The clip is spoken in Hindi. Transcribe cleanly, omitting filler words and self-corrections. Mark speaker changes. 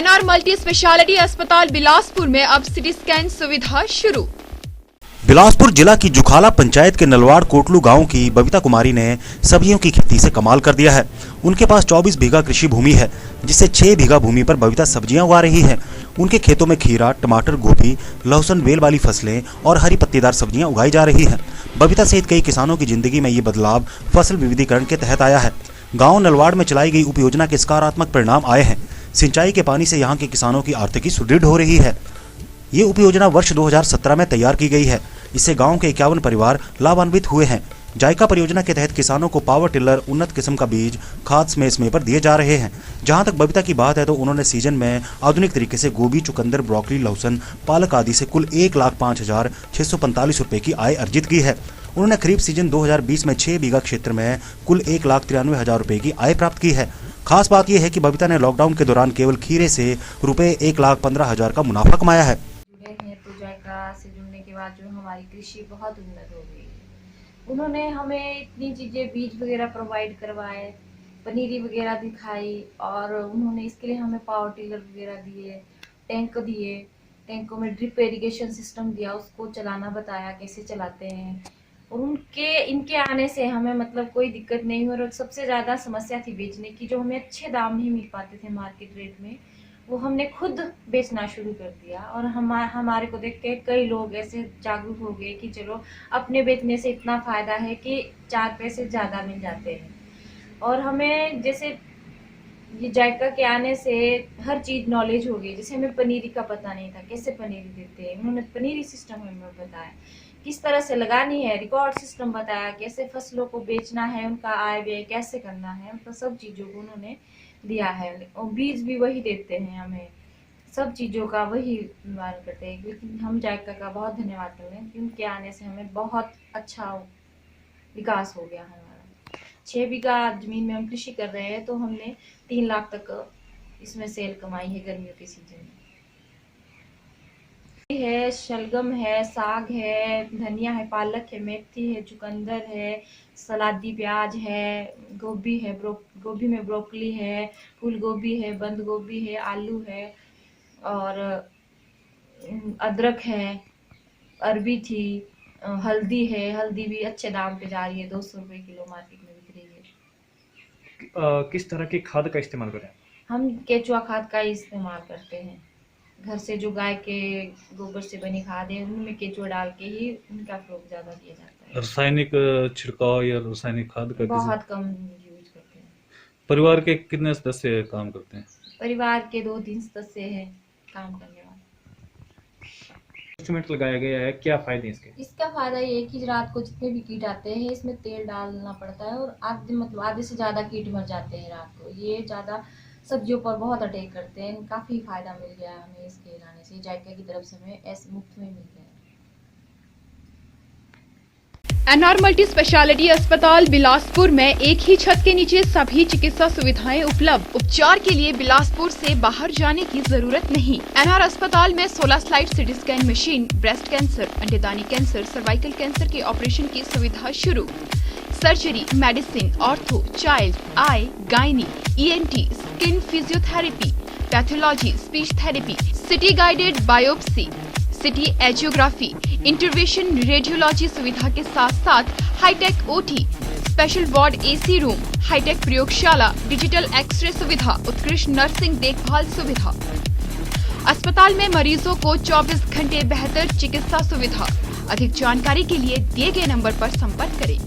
Speaker 1: एनआर मल्टी स्पेशलिटी अस्पताल बिलासपुर में अब सिटी स्कैन सुविधा शुरू।
Speaker 2: बिलासपुर जिला की जुखाला पंचायत के नलवाड़ कोटलू गांव की बबीता कुमारी ने सब्जियों की खेती से कमाल कर दिया है। उनके पास 24 बीघा कृषि भूमि है, जिससे 6 बीघा भूमि पर बबीता सब्जियां उगा रही है। उनके खेतों में खीरा, टमाटर, गोभी, लहसुन, बेल वाली फसलें और हरी पत्तेदार सब्जियां उगाई जा रही हैं। बबीता सहित कई किसानों की जिंदगी में ये बदलाव फसल विविधीकरण के तहत आया है। गाँव नलवाड़ में चलाई गई उप योजना के सकारात्मक परिणाम आए हैं। सिंचाई के पानी से यहाँ के किसानों की आर्थिकी सुदृढ़ हो रही है। ये उप योजना वर्ष 2017 में तैयार की गई है। इससे गांव के 51 परिवार लाभान्वित हुए हैं। जायका परियोजना के तहत किसानों को पावर टिलर, उन्नत किस्म का बीज, खाद समय पर दिए जा रहे हैं। जहां तक बबीता की बात है तो उन्होंने सीजन में आधुनिक तरीके से गोभी, चुकंदर, ब्रोकली, लहसुन, पालक आदि से कुल 1,05,645 रुपए की आय अर्जित की है। उन्होंने खरीफ सीजन 2020 में 6 बीघा क्षेत्र में कुल 1,93,000 रुपए की आय प्राप्त की है। खास बात यह है कि बबीता ने लॉकडाउन के दौरान केवल खीरे से रुपए 1,15,000 का मुनाफा कमाया है।
Speaker 3: तो जायका से जुड़ने के बाद जो हमारी कृषि बहुत उन्नत हो गई है। उन्होंने हमें इतनी चीज़ें, बीज वगैरह प्रोवाइड करवाए, पनीरी वगैरह दिखाई और उन्होंने इसके लिए हमें पावर टिलर वगैरह दिए, टैंक दिए, टैंकों में ड्रिप इरिगेशन सिस्टम दिया, उसको चलाना बताया कैसे चलाते हैं। और इनके आने से हमें मतलब कोई दिक्कत नहीं हुई। और सबसे ज़्यादा समस्या थी बेचने की, जो हमें अच्छे दाम नहीं मिल पाते थे मार्केट रेट में, वो हमने खुद बेचना शुरू कर दिया। और हमारे को देख के कई लोग ऐसे जागरूक हो गए कि चलो अपने बेचने से इतना फ़ायदा है कि 4 पैसे ज़्यादा मिल जाते हैं। और हमें जैसे ये जायका के आने से हर चीज़ नॉलेज हो गई। जैसे हमें पनीरी का पता नहीं था, कैसे पनीरी देते हैं, उन्होंने पनीरी सिस्टम हमें बताया, किस तरह से लगानी है, रिकॉर्ड सिस्टम बताया, कैसे फसलों को बेचना है, उनका आय व्यय कैसे करना है, मतलब सब चीज़ों को उन्होंने दिया है। और बीज भी वही देते हैं हमें, सब चीज़ों का वही निवारण करते हैं। लेकिन हम जायका का बहुत धन्यवाद कर रहे हैं कि उनके आने से हमें बहुत अच्छा विकास हो गया हमारा। 6 बीघा जमीन में हम कृषि कर रहे हैं, तो हमने 3 लाख तक इसमें सेल कमाई है गर्मियों के सीजन में। है, शलगम है, साग है, धनिया है, पालक है, मेथी है, चुकंदर है, सलादी प्याज है, गोभी है, गोभी में ब्रोकली है, फूल गोभी है, बंद गोभी है, आलू है और अदरक है, अरबी थी, हल्दी है। हल्दी भी अच्छे दाम पे जा रही है, 200 रुपये किलो मार्केट में बिक रही है।
Speaker 4: किस तरह की खाद का इस्तेमाल करें?
Speaker 3: हम केचुआ खाद का इस्तेमाल करते हैं। घर से जो गाय के गोबर से बनी खाद है, उनमें केचुआ डाल के ही उनका प्रयोग ज़्यादा किया जाता है।
Speaker 4: रासायनिक छिड़काव या रासायनिक खाद का
Speaker 3: बहुत कम यूज करते हैं।
Speaker 4: परिवार के कितने सदस्य काम करते हैं?
Speaker 3: परिवार के 2-3 सदस्य हैं काम करने वाले।
Speaker 4: इंस्ट्रूमेंट लगाया गया है, क्या फायदे इसके?
Speaker 3: इसका फायदा ये है कि रात को जितने भी कीट आते हैं, इसमें तेल डालना पड़ता है और आधे से ज़्यादा कीट मर जाते हैं रात को। ये ज़्यादा सब्जियों पर बहुत अटैक करते हैं। काफ़ी फ़ायदा मिल गया है हमें इसके लाने से। जायका की तरफ से हमें ऐसे मुफ्त में मिल गया है।
Speaker 1: एनआर मल्टी स्पेशलिटी अस्पताल बिलासपुर में एक ही छत के नीचे सभी चिकित्सा सुविधाएं उपलब्ध। उपचार के लिए बिलासपुर से बाहर जाने की जरूरत नहीं। एनआर अस्पताल में 16 slide CT scan machine, breast cancer, अंडेदानी कैंसर, सर्वाइकल कैंसर के ऑपरेशन की सुविधा शुरू। Surgery, medicine, ortho, child, eye, gynae, ENT, skin physiotherapy, pathology, speech therapy, CT guided biopsy, CT angiography, intervention radiology सुविधा के साथ साथ hi tech OT, special ward AC room, hi tech प्रयोगशाला, डिजिटल एक्सरे सुविधा, उत्कृष्ट नर्सिंग देखभाल सुविधा। अस्पताल में मरीजों को 24 घंटे बेहतर चिकित्सा सुविधा। अधिक जानकारी के लिए दिए गए नंबर पर संपर्क करें।